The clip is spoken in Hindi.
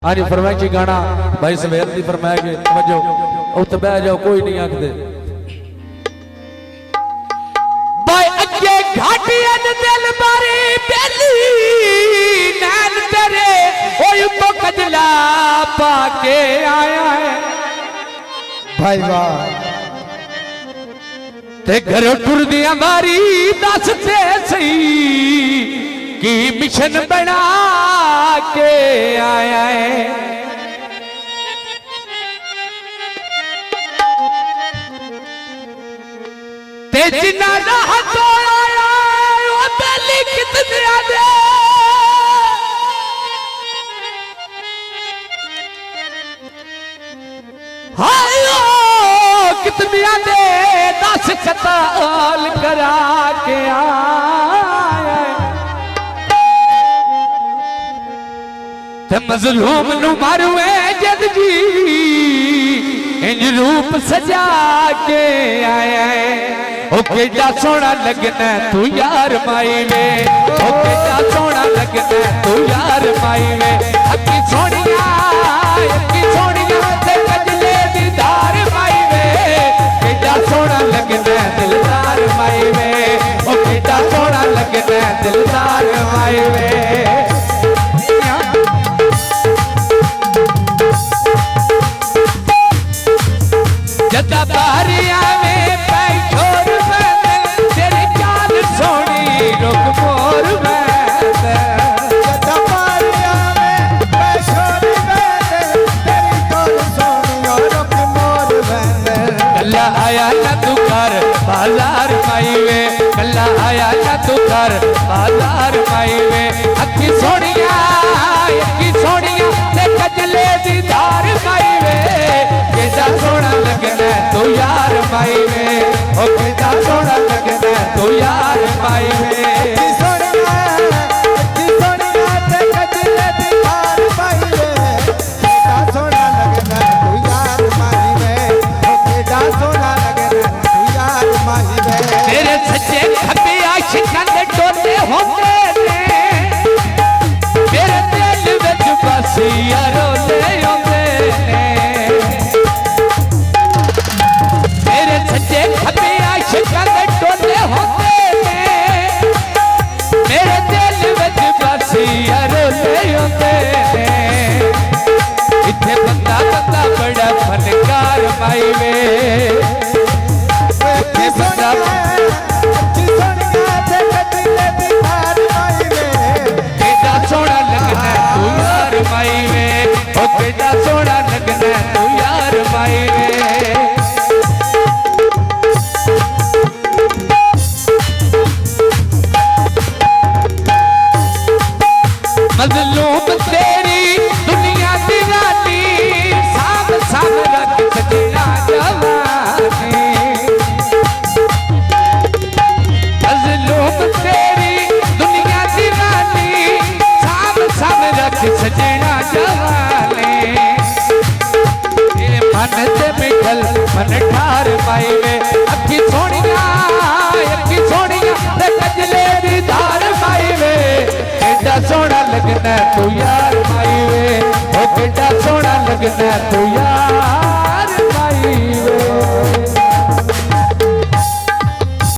हाँ जी फरमाई की गाना भाई सवेर की फरमाया कि तवज्जो उत्ते बह जाओ कोई नहीं आखदे भाई अगे घाटियन दिल बारी बेली नैन तेरे ओय तो कजला पाके आया है भाई वाह ते घर टुर दिया मारी दस ते सही की मिशन बना के आया है ते जिन्ना राह तो आया वो बेली कितने आदे हाय कितने आदे दस कताल करा के आया ते मजलूम नु मारुए जद जी इंज रूप सजा के आया है ओ केड़ा सोना लगना तू यार माई वे ओ केड़ा सोना लगना तू यार माई वे अक्की सोनिया ते कजले दीदार माई वे केड़ा सोना लगना दिलदार माई वे ओ केड़ा सोना लगना दिलदार माई वे जदा बारिया में पैठोर में तेरी चाल सोनी रुक मोर में जदा बारिया में पैठोर में तेरी चाल सोनी रुक मोर में कल्ला आया ना तू कर बाजार माई वे कल्ला आया ना तू कर बाजार माई वे अक्की सोनिया ते कजले दीदार माई वे केड़ा सोना लगना तू यार माई वे ओ केड़ा सोना लगना तू यार माई वे सोनिया ते कजले दीदार माई वे केड़ा सोना लगना तू यार माई वे ओ केड़ा सोना लगना तू यार माई वे तेरे सच्चे खपे आशिकां दे टोले होंदे ने मेरे दिल विच बसिया रोले होंदे ने मेरे सच्चे खपे आशिकां दे टोले होंदे ने मेरे दिल विच बसिया रोले होंदे ने इत्थे बंदा बड़ा फनकार माई वे इत्थे बंदा सोना लगना तू यार माई वे ओ केड़ा सोना लगना तू यार माई वे मजलूम तेरी दुनिया दी रानी साम साम रख सजना जवानी मजलूम तेरी दुनिया दी रानी साम रख सजना जवानी ये मन से मिठल मन ठार पाई वे अक्की सोनिया ते कजले दीदार पाई वे केड़ा सोना लगना तू यार माई वे ओ केड़ा सोना लगना तू